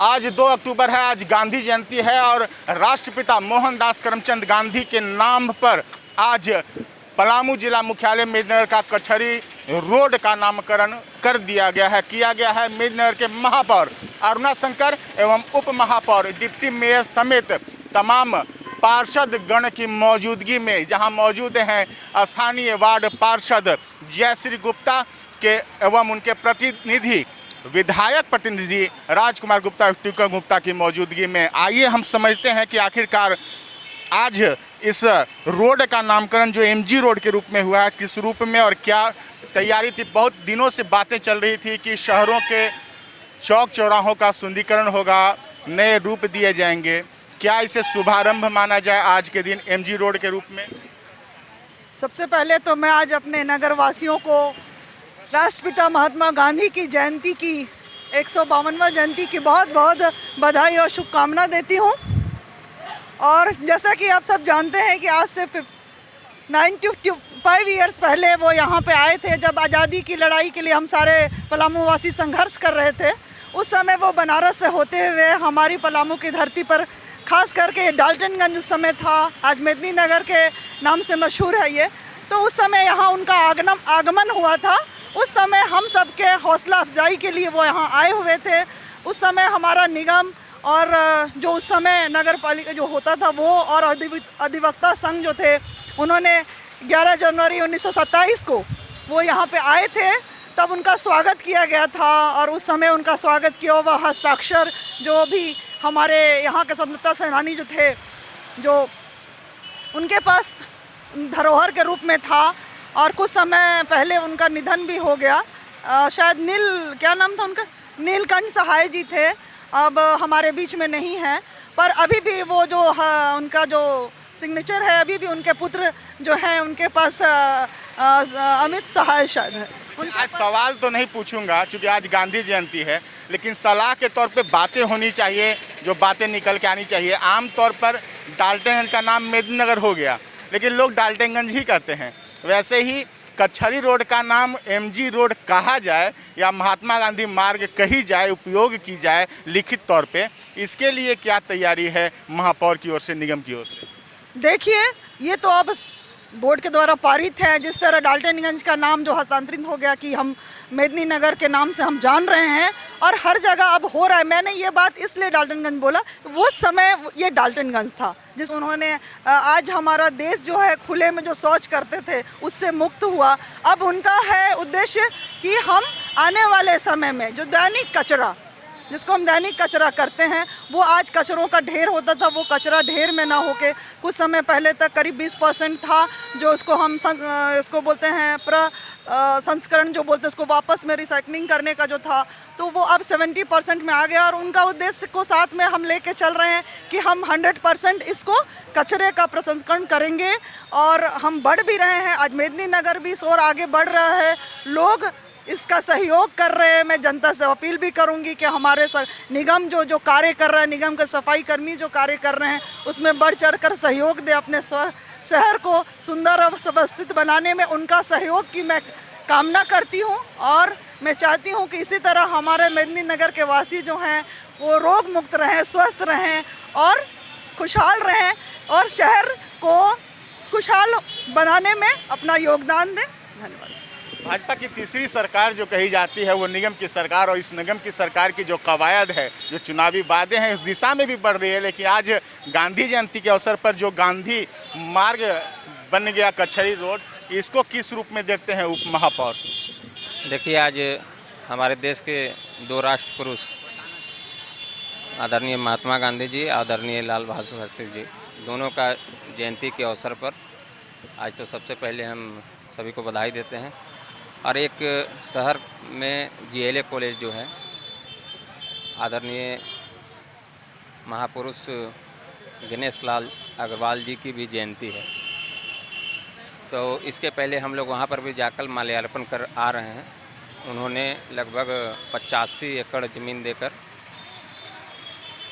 आज 2 अक्टूबर है, आज गांधी जयंती है और राष्ट्रपिता मोहनदास करमचंद गांधी के नाम पर आज पलामू जिला मुख्यालय मेदिनीनगर का कचहरी रोड का नामकरण कर दिया गया है, किया गया है। मेदिनीनगर के महापौर अरुणा शंकर एवं उप महापौर, डिप्टी मेयर समेत तमाम पार्षद गण की मौजूदगी में, जहां मौजूद हैं स्थानीय वार्ड पार्षद जयश्री गुप्ता के एवं उनके प्रतिनिधि विधायक प्रतिनिधि राजकुमार गुप्ता, टिकर गुप्ता की मौजूदगी में। आइए हम समझते हैं कि आखिरकार आज इस रोड का नामकरण जो एमजी रोड के रूप में हुआ है, किस रूप में और क्या तैयारी थी। बहुत दिनों से बातें चल रही थी कि शहरों के चौक चौराहों का सुंदरीकरण होगा, नए रूप दिए जाएंगे। क्या इसे शुभारंभ माना जाए आज के दिन एमजी रोड के रूप में? सबसे पहले तो मैं आज अपने नगर वासियों को राष्ट्रपिता महात्मा गांधी की जयंती की 152वां जयंती की बहुत बहुत बधाई और शुभकामना देती हूँ। और जैसा कि आप सब जानते हैं कि आज से 95 ईयर्स पहले वो यहाँ पे आए थे, जब आज़ादी की लड़ाई के लिए हम सारे पलामू वासी संघर्ष कर रहे थे। उस समय वो बनारस से होते हुए हमारी पलामू की धरती पर, खास करके डाल्टनगंज उस समय था, आज मेदिनीनगर के नाम से मशहूर है ये, तो उस समय यहाँ उनका आगमन हुआ था। उस समय हम सब के हौसला अफजाई के लिए वो यहाँ आए हुए थे। उस समय हमारा निगम और जो उस समय नगर पालिका जो होता था वो और अधिवक्ता संघ जो थे, उन्होंने 11 जनवरी 1927 को वो यहाँ पे आए थे, तब उनका स्वागत किया गया था। और उस समय उनका स्वागत किया हुआ हस्ताक्षर जो भी हमारे यहाँ के स्वतंत्रता सेनानी जो थे, जो उनके पास धरोहर के रूप में था। और कुछ समय पहले उनका निधन भी हो गया। शायद क्या नाम था उनका, नीलकंठ सहाय जी थे, अब हमारे बीच में नहीं है। पर अभी भी वो जो उनका जो सिग्नेचर है, अभी भी उनके पुत्र जो हैं उनके पास अमित सहाय शायद है। आज सवाल तो नहीं पूछूंगा क्योंकि आज गांधी जयंती है, लेकिन सलाह के तौर पे बातें होनी चाहिए, जो बातें निकल के आनी चाहिए। आमतौर पर डाल्टनगंज का नाम मेदिनीनगर हो गया, लेकिन लोग डाल्टनगंज ही कहते हैं। वैसे ही कचहरी रोड का नाम एमजी रोड कहा जाए या महात्मा गांधी मार्ग कही जाए, उपयोग की जाए लिखित तौर पे, इसके लिए क्या तैयारी है महापौर की ओर से, निगम की ओर से? देखिए, ये तो अब बोर्ड के द्वारा पारित है। जिस तरह डाल्टनगंज का नाम जो हस्तांतरित हो गया कि हम मेदिनीनगर के नाम से हम जान रहे हैं और हर जगह अब हो रहा है। मैंने ये बात इसलिए डाल्टनगंज बोला, वो समय ये डाल्टनगंज था जिस उन्होंने आज हमारा देश जो है खुले में जो शौच करते थे उससे मुक्त हुआ। अब उनका है उद्देश्य कि हम आने वाले समय में जो दैनिक कचरा, जिसको हम दैनिक कचरा करते हैं, वो आज कचरों का ढेर होता था, वो कचरा ढेर में ना होके कुछ समय पहले तक करीब 20% था जो उसको हम इसको बोलते हैं संस्करण जो बोलते हैं, उसको वापस में रिसाइकलिंग करने का जो था, तो वो अब 70% में आ गया। और उनका उद्देश्य को साथ में हम लेके चल रहे हैं कि हम 100% इसको कचरे का प्रसंस्करण करेंगे और हम बढ़ भी रहे हैं। आज मेदिनीनगर भी इस ओर आगे बढ़ रहा है, लोग इसका सहयोग कर रहे हैं। मैं जनता से अपील भी करूंगी कि हमारे निगम जो कार्य कर रहा है, निगम के सफाई कर्मी जो कार्य कर रहे हैं, उसमें बढ़ चढ़कर सहयोग दे। अपने शहर को सुंदर और व्यवस्थित बनाने में उनका सहयोग की मैं कामना करती हूं। और मैं चाहती हूं कि इसी तरह हमारे मेदिनीनगर के वासी जो हैं वो रोग मुक्त रहें, स्वस्थ रहें और खुशहाल रहें और शहर को खुशहाल बनाने में अपना योगदान दें। धन्यवाद। भाजपा की तीसरी सरकार जो कही जाती है वो निगम की सरकार, और इस निगम की सरकार की जो कवायद है, जो चुनावी वादे हैं, उस दिशा में भी बढ़ रही है। लेकिन आज गांधी जयंती के अवसर पर जो गांधी मार्ग बन गया कचहरी रोड, इसको किस रूप में देखते हैं उप महापौर? देखिए, आज हमारे देश के 2 राष्ट्र पुरुष आदरणीय महात्मा गांधी जी, आदरणीय लाल बहादुर शास्त्री जी, दोनों का जयंती के अवसर पर आज तो सबसे पहले हम सभी को बधाई देते हैं। और एक शहर में GLA कॉलेज जो है, आदरणीय महापुरुष गणेश लाल अग्रवाल जी की भी जयंती है, तो इसके पहले हम लोग वहाँ पर भी जाकर माल्यार्पण कर आ रहे हैं। उन्होंने लगभग 85 एकड़ ज़मीन देकर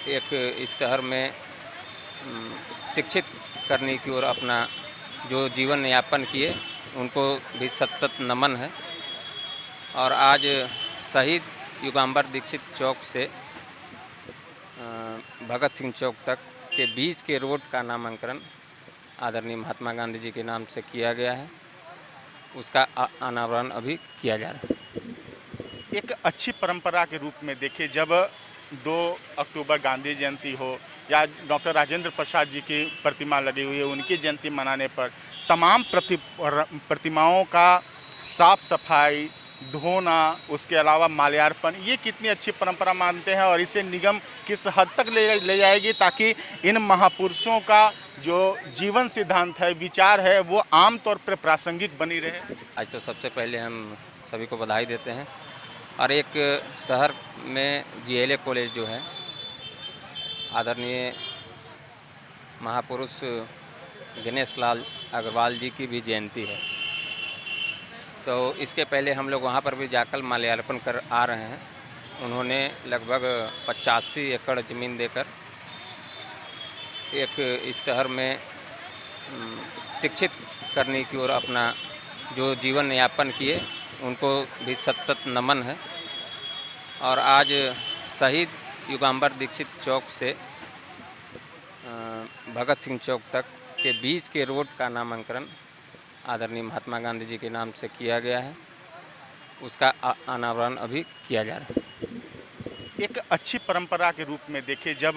एक इस शहर में शिक्षित करने की ओर अपना जो जीवन यापन किए, उनको भी सत नमन है। और आज शहीद युगांबर दीक्षित चौक से भगत सिंह चौक तक के बीच के रोड का नामकरण आदरणीय महात्मा गांधी जी के नाम से किया गया है। उसका अनावरण अभी किया जा रहा है। एक अच्छी परंपरा के रूप में देखिए, जब 2 अक्टूबर गांधी जयंती हो या डॉक्टर राजेंद्र प्रसाद जी की प्रतिमा लगी हुई है, उनकी जयंती मनाने पर तमाम प्रतिमाओं का साफ सफाई, धोना, उसके अलावा माल्यार्पण, ये कितनी अच्छी परंपरा मानते हैं और इसे निगम किस हद तक ले जाएगी ताकि इन महापुरुषों का जो जीवन सिद्धांत है, विचार है, वो आम तौर पर प्रासंगिक बनी रहे। आज तो सबसे पहले हम सभी को बधाई देते हैं और एक शहर में GLA कॉलेज जो है, आदरणीय महापुरुष गणेश लाल अग्रवाल जी की भी जयंती है, तो इसके पहले हम लोग वहाँ पर भी जाकर माल्यार्पण कर आ रहे हैं। उन्होंने लगभग 85 एकड़ ज़मीन देकर एक इस शहर में शिक्षित करने की ओर अपना जो जीवन यापन किए, उनको भी सत सत नमन है। और आज शहीद युगांबर दीक्षित चौक से भगत सिंह चौक तक के बीच के रोड का नामकरण आदरणीय महात्मा गांधी जी के नाम से किया गया है। उसका अनावरण अभी किया जा रहा है। एक अच्छी परंपरा के रूप में देखिए, जब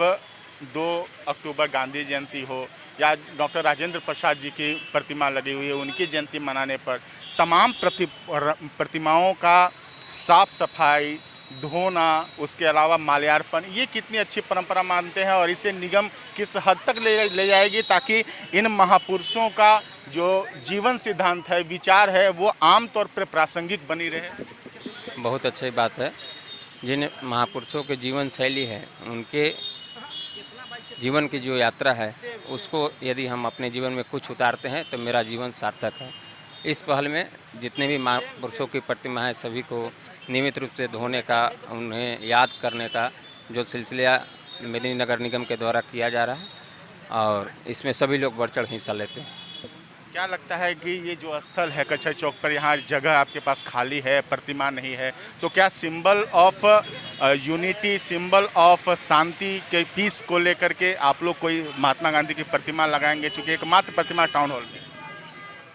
2 अक्टूबर गांधी जयंती हो या डॉक्टर राजेंद्र प्रसाद जी की प्रतिमा लगी हुई है, उनकी जयंती मनाने पर तमाम प्रतिमाओं का साफ सफाई, धोना, उसके अलावा माल्यार्पण, ये कितनी अच्छी परंपरा मानते हैं और इसे निगम किस हद तक ले जाएगी ताकि इन महापुरुषों का जो जीवन सिद्धांत है, विचार है, वो आम तौर पर प्रासंगिक बनी रहे। बहुत अच्छी बात है। जिन महापुरुषों के जीवन शैली है, उनके जीवन की जो यात्रा है, उसको यदि हम अपने जीवन में कुछ उतारते हैं तो मेरा जीवन सार्थक है। इस पहल में जितने भी महापुरुषों की प्रतिमा है, सभी को नियमित रूप से धोने का, उन्हें याद करने का जो सिलसिला मेदिनी नगर निगम के द्वारा किया जा रहा है और इसमें सभी लोग बढ़ चढ़ हिस्सा लेते हैं। क्या लगता है कि ये जो स्थल है कचहरी चौक पर, यहाँ जगह आपके पास खाली है, प्रतिमा नहीं है, तो क्या symbol of unity, symbol of शांति के पीस को लेकर के आप लोग कोई महात्मा गांधी की प्रतिमा लगाएंगे, चूँकि एकमात्र प्रतिमा टाउन हॉल में?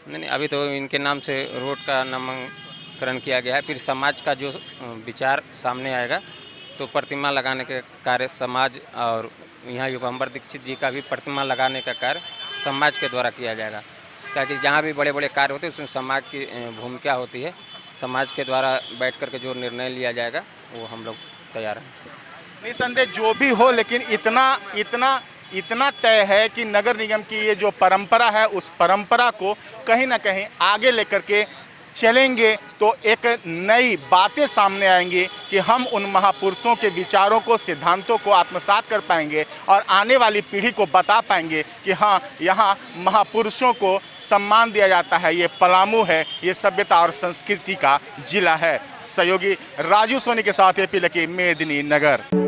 नहीं, अभी तो इनके नाम से रोड का नामकरण किया गया है। फिर समाज का जो विचार सामने आएगा तो प्रतिमा लगाने के कार्य समाज, और यहाँ युगांबर दीक्षित जी का भी प्रतिमा लगाने का कार्य समाज के द्वारा किया जाएगा। ताकि जहाँ भी बड़े बड़े कार्य होते हैं उसमें समाज की भूमिका होती है। समाज के द्वारा बैठ कर के जो निर्णय लिया जाएगा वो हम लोग तैयार हैं। निसंदेह जो भी हो, लेकिन इतना तय है कि नगर निगम की ये जो परंपरा है, उस परंपरा को कहीं ना कहीं आगे लेकर के चलेंगे तो एक नई बातें सामने आएंगी कि हम उन महापुरुषों के विचारों को, सिद्धांतों को आत्मसात कर पाएंगे और आने वाली पीढ़ी को बता पाएंगे कि हाँ, यहाँ महापुरुषों को सम्मान दिया जाता है। ये पलामू है, ये सभ्यता और संस्कृति का जिला है। सहयोगी राजू सोनी के साथ AP लकी, मेदिनी नगर।